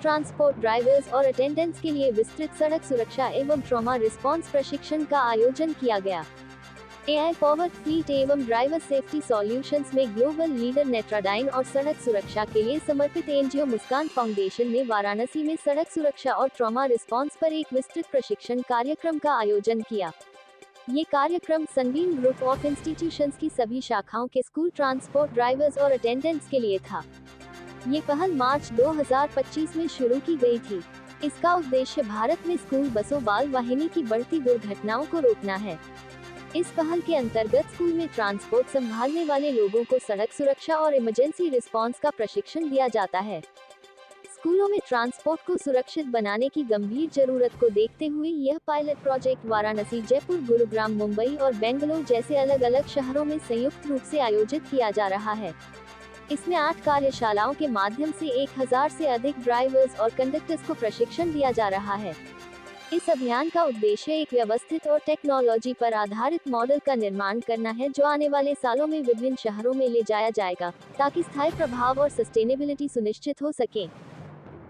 Transport drivers और attendants के लिए विस्तृत सड़क सुरक्षा एवं ट्रॉमा रिस्पॉन्स प्रशिक्षण का आयोजन किया गया। AI फॉरवर्ड फ्लीट एवं ड्राइवर सेफ्टी सॉल्यूशंस में ग्लोबल लीडर नेट्राडाइन और सड़क सुरक्षा के लिए समर्पित एनजीओ मुस्कान फाउंडेशन ने वाराणसी में सड़क सुरक्षा और ट्रॉमा रिस्पॉन्स पर एक विस्तृत प्रशिक्षण कार्यक्रम का आयोजन किया। ये कार्यक्रम सनबीम ग्रुप ऑफ इंस्टीट्यूशंस की सभी शाखाओं के स्कूल ट्रांसपोर्ट ड्राइवर्स और अटेंडेंट्स के लिए था। ये पहल मार्च 2025 में शुरू की गई थी। इसका उद्देश्य भारत में स्कूल बसों बाल वाहिनी की बढ़ती दुर्घटनाओं को रोकना है। इस पहल के अंतर्गत स्कूल में ट्रांसपोर्ट संभालने वाले लोगों को सड़क सुरक्षा और इमरजेंसी रिस्पांस का प्रशिक्षण दिया जाता है। स्कूलों में ट्रांसपोर्ट को सुरक्षित बनाने की गंभीर जरूरत को देखते हुए यह पायलट प्रोजेक्ट वाराणसी, जयपुर, गुरुग्राम, मुंबई और बेंगलुरु जैसे अलग अलग शहरों में संयुक्त रूप से आयोजित किया जा रहा है। इसमें 8 कार्यशालाओं के माध्यम से 1000 से अधिक ड्राइवर्स और कंडक्टर्स को प्रशिक्षण दिया जा रहा है। इस अभियान का उद्देश्य एक व्यवस्थित और टेक्नोलॉजी पर आधारित मॉडल का निर्माण करना है, जो आने वाले सालों में विभिन्न शहरों में ले जाया जाएगा, ताकि स्थायी प्रभाव और सस्टेनेबिलिटी सुनिश्चित हो सके।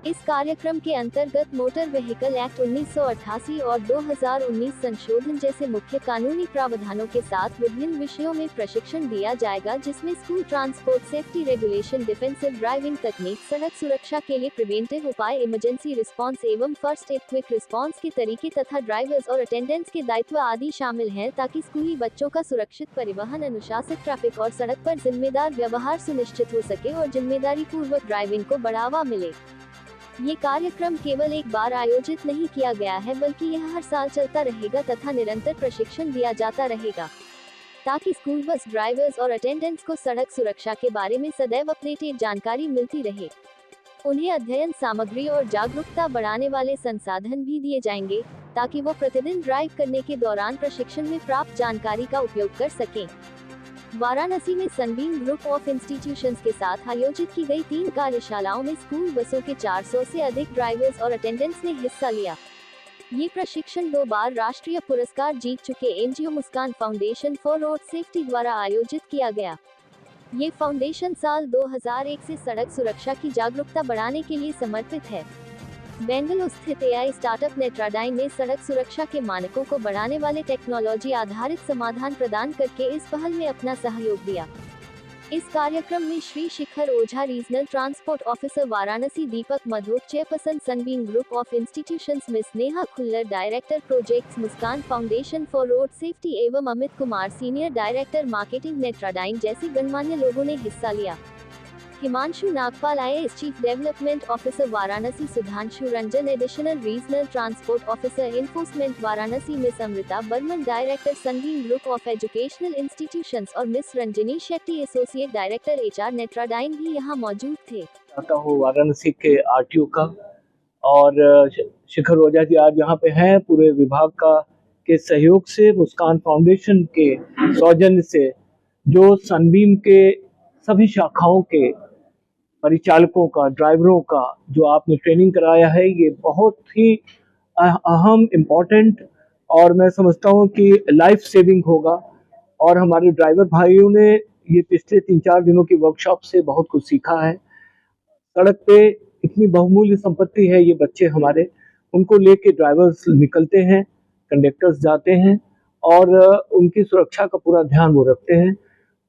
इस कार्यक्रम के अंतर्गत मोटर व्हीकल एक्ट 1988 और 2019 संशोधन जैसे मुख्य कानूनी प्रावधानों के साथ विभिन्न विषयों में प्रशिक्षण दिया जाएगा, जिसमें school transport safety regulation, defensive driving तकनीक, सड़क सुरक्षा के लिए प्रिवेंटिव उपाय, इमरजेंसी रिस्पांस एवं फर्स्ट एड क्विक रिस्पांस के तरीके तथा ड्राइवर्स और अटेंडेंट्स के दायित्व आदि शामिल हैं, ताकि स्कूली बच्चों का सुरक्षित परिवहन, अनुशासित ट्रैफिक और सड़क पर जिम्मेदार व्यवहार सुनिश्चित हो सके और जिम्मेदारी पूर्वक ड्राइविंग को बढ़ावा मिले। ये कार्यक्रम केवल एक बार आयोजित नहीं किया गया है, बल्कि यह हर साल चलता रहेगा तथा निरंतर प्रशिक्षण दिया जाता रहेगा, ताकि स्कूल बस ड्राइवर्स और अटेंडेंट्स को सड़क सुरक्षा के बारे में सदैव अपडेटेड जानकारी मिलती रहे। उन्हें अध्ययन सामग्री और जागरूकता बढ़ाने वाले संसाधन भी दिए जाएंगे, ताकि वो प्रतिदिन ड्राइव करने के दौरान प्रशिक्षण में प्राप्त जानकारी का उपयोग कर सकें। वाराणसी में सनबीम ग्रुप ऑफ इंस्टीट्यूशंस के साथ आयोजित की गई 3 कार्यशालाओं में स्कूल बसों के 400 से अधिक ड्राइवर्स और अटेंडेंट्स ने हिस्सा लिया। ये प्रशिक्षण 2 बार राष्ट्रीय पुरस्कार जीत चुके NGO Muskan foundation for road safety द्वारा आयोजित किया गया। ये फाउंडेशन साल 2001 से सड़क सुरक्षा की जागरूकता बढ़ाने के लिए समर्पित है। बेंगलुरु स्थित AI स्टार्टअप नेट्राडाइन ने सड़क सुरक्षा के मानकों को बढ़ाने वाले टेक्नोलॉजी आधारित समाधान प्रदान करके इस पहल में अपना सहयोग दिया। इस कार्यक्रम में Shri Shikhar Ojha, regional transport officer Varanasi, Deepak Madhok, chairperson Sunbeam group of institutions, miss Neha Khullar, director projects Muskaan foundation for road safety एवं Amit Kumar, senior director marketing Netradyne जैसे गणमान्य लोगों ने हिस्सा लिया। Himanshu Nagpal, IAS chief development officer Varanasi, Sudhanshu Ranjan, additional regional transport officer enforcement Varanasi, miss Amrita Barman, director Sunbeam group of educational institutions और miss Ranjani Shetty, associate director HR नेट्राडाइन भी यहाँ मौजूद थे। आता हूँ वाराणसी के RTO का और शिखर ओझा जी आज यहाँ पे हैं, पूरे विभाग का के सहयोग से, मुस्कान फाउंडेशन के सौजन्य से, जो सनबीम के सभी शाखाओं के परिचालकों का, ड्राइवरों का जो आपने ट्रेनिंग कराया है, ये बहुत ही अहम, इम्पोर्टेंट और मैं समझता हूँ कि लाइफ सेविंग होगा। और हमारे ड्राइवर भाइयों ने ये पिछले 3-4 दिनों की वर्कशॉप से बहुत कुछ सीखा है। सड़क पे इतनी बहुमूल्य संपत्ति है ये बच्चे हमारे, उनको लेके ड्राइवर्स निकलते हैं, कंडक्टर्स जाते हैं और उनकी सुरक्षा का पूरा ध्यान वो रखते हैं।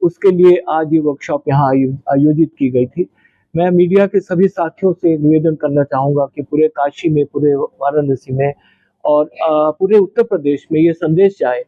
उसके लिए आज ये वर्कशॉप यहाँ आयोजित की गई थी। मैं मीडिया के सभी साथियों से निवेदन करना चाहूँगा कि पूरे काशी में, पूरे वाराणसी में और पूरे उत्तर प्रदेश में ये संदेश जाए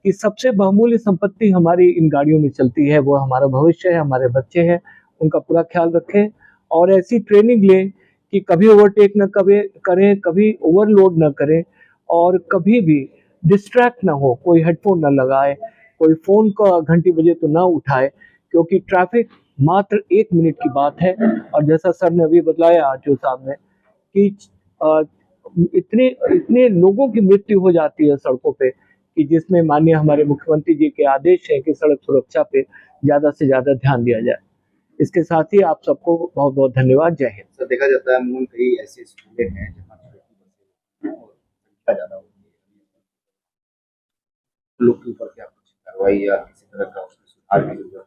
कि सबसे बहुमूल्य संपत्ति हमारी इन गाड़ियों में चलती है, वो हमारा भविष्य है, हमारे बच्चे हैं, उनका पूरा ख्याल रखें और ऐसी ट्रेनिंग लें कि कभी ओवरटेक न करें, कभी ओवरलोड न करें और कभी भी डिस्ट्रैक्ट ना हो, कोई हेडफोन न लगाए, कोई फोन का घंटी बजे तो ना उठाए, क्योंकि ट्रैफिक मात्र 1 मिनट की बात है। और जैसा सर ने अभी बतलाया RTO साहब ने कि इतने लोगों की मृत्यु हो जाती है सड़कों पे, कि जिसमें माननीय हमारे मुख्यमंत्री जी के आदेश है कि सड़क सुरक्षा पे ज्यादा से ज्यादा ध्यान दिया जाए। इसके साथ ही आप सबको बहुत बहुत धन्यवाद। जय हिंद। सर, देखा जाता है अमूमन कई ऐसे स्कूलें हैं जहाँ ज्यादा होती है, लोग के ऊपर क्या कुछ कार्रवाई या किसी तरह का उसमें सुधार की जरूरत?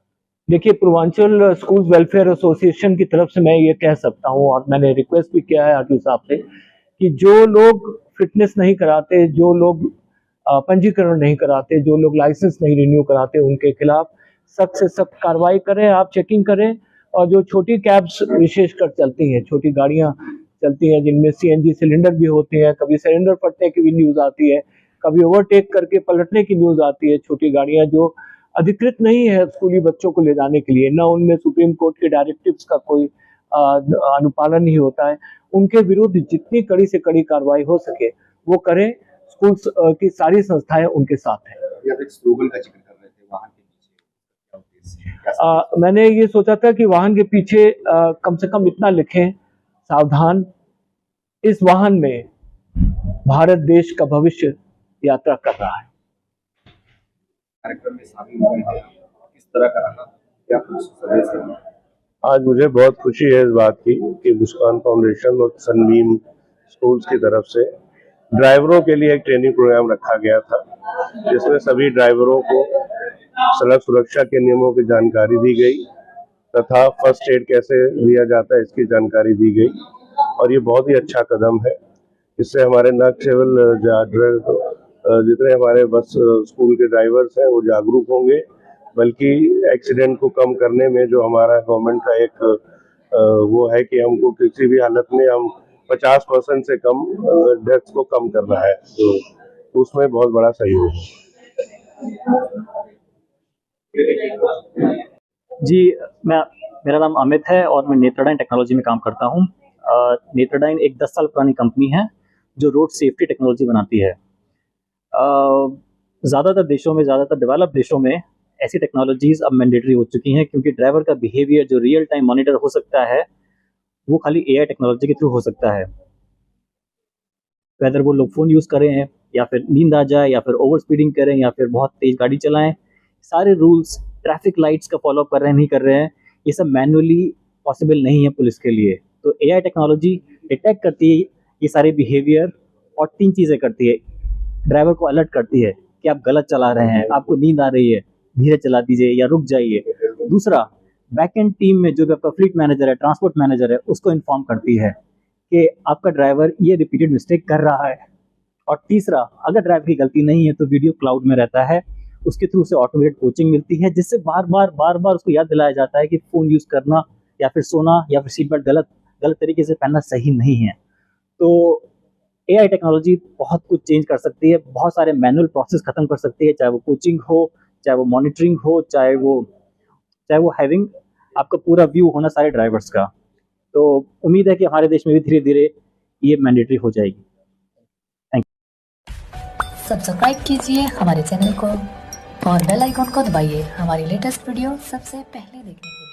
देखिए, पूर्वांचल स्कूल वेलफेयर एसोसिएशन की तरफ से मैं ये कह सकता हूँ, और मैंने रिक्वेस्ट भी किया है आरटीओ साहब से, कि जो लोग फिटनेस नहीं कराते, जो लोग पंजीकरण नहीं कराते, जो लोग लाइसेंस नहीं रिन्यू कराते, उनके खिलाफ सख्त से सख्त कार्रवाई करें, आप चेकिंग करें। और जो छोटी कैब्स विशेषकर चलती हैं, छोटी गाड़ियां चलती हैं जिनमें सीएनजी सिलेंडर भी होते हैं, कभी सिलेंडर फटने की भी न्यूज़ आती है, कभी ओवरटेक करके पलटने की न्यूज़ आती है। छोटी गाड़ियां जो अधिकृत नहीं है स्कूली बच्चों को ले जाने के लिए, ना उनमें सुप्रीम कोर्ट के डायरेक्टिव्स का कोई अनुपालन नहीं होता है, उनके विरुद्ध जितनी कड़ी से कड़ी कार्रवाई हो सके वो करें। स्कूल की सारी संस्थाएं उनके साथ हैं। स्लोगन का जिक्र कर रहे थे, वाहन के पीछे क्या उद्देश्य है? मैंने ये सोचा था कि वाहन के पीछे कम से कम इतना लिखें, सावधान, इस वाहन में भारत देश का भविष्य यात्रा कर रहा है। कार्यक्रम में शामिल हुए हैं, किस तरह का रहा, क्या कुछ संदेश है? आज मुझे बहुत खुशी है इस बात की कि मुस्कान फाउंडेशन और सनबीम स्कूल्स की तरफ से ड्राइवरों के लिए एक ट्रेनिंग प्रोग्राम रखा गया था, जिसमें सभी ड्राइवरों को सड़क सुरक्षा के नियमों की जानकारी दी गई तथा फर्स्ट एड कैसे लिया जाता है इसकी जानकारी दी गई। और ये बहुत ही अच्छा कदम है। इससे हमारे न केवल जितने हमारे बस स्कूल के ड्राइवर्स हैं वो जागरूक होंगे, बल्कि एक्सीडेंट को कम करने में जो हमारा गवर्नमेंट का एक वो है कि हमको किसी भी हालत में हम 50% से कम डेथ्स को कम करना है, तो उसमें बहुत बड़ा सहयोग है। जी, मेरा नाम अमित है और मैं नेत्रडाइन टेक्नोलॉजी में काम करता हूँ। नेत्रडाइन एक 10 साल पुरानी कंपनी है जो रोड सेफ्टी टेक्नोलॉजी बनाती है। ज़्यादातर देशों में, ज़्यादातर डेवलप देशों में ऐसी टेक्नोलॉजीज़ अब मैंडेटरी हो चुकी हैं, क्योंकि ड्राइवर का बिहेवियर जो रियल टाइम मॉनिटर हो सकता है वो खाली एआई टेक्नोलॉजी के थ्रू हो सकता है। वेदर वो लोग फ़ोन यूज़ करें या फिर नींद आ जाए या फिर ओवर स्पीडिंग करें या फिर बहुत तेज़ गाड़ी चलाएं, सारे रूल्स ट्रैफिक लाइट्स का फॉलो कर रहे हैं नहीं कर रहे हैं, ये सब मैनुअली पॉसिबल नहीं है पुलिस के लिए। तो एआई टेक्नोलॉजी डिटेक्ट करती है ये सारे बिहेवियर और 3 चीज़ें करती है। ड्राइवर को अलर्ट करती है कि आप गलत चला रहे हैं, आपको नींद आ रही है, धीरे चला दीजिए या रुक जाइए। दूसरा, बैक एंड टीम में जो भी आपका फ्लीट मैनेजर है, ट्रांसपोर्ट मैनेजर है, उसको इन्फॉर्म करती है कि आपका ड्राइवर ये रिपीटेड मिस्टेक कर रहा है। और तीसरा, अगर ड्राइवर की गलती नहीं है तो वीडियो क्लाउड में रहता है, उसके थ्रू से ऑटोमेटेड कोचिंग मिलती है, जिससे बार बार उसको याद दिलाया जाता है कि फ़ोन यूज़ करना या फिर सोना या फिर सीट बेल्ट गलत तरीके से पहनना सही नहीं है। तो एआई टेक्नोलॉजी बहुत कुछ चेंज कर सकती है, बहुत सारे मैनुअल प्रोसेस खत्म कर सकती है, चाहे वो कोचिंग हो, चाहे वो मॉनिटरिंग हो, चाहे वो हैविंग आपका पूरा व्यू होना सारे ड्राइवर्स का। तो उम्मीद है कि हमारे देश में भी धीरे धीरे ये मैंडेटरी हो जाएगी। Thank you. सब्सक्राइब कीजिए हमारे चैनल को और बेल आइकॉन को दबाइए हमारी लेटेस्ट वीडियो सबसे पहले देखने के लिए।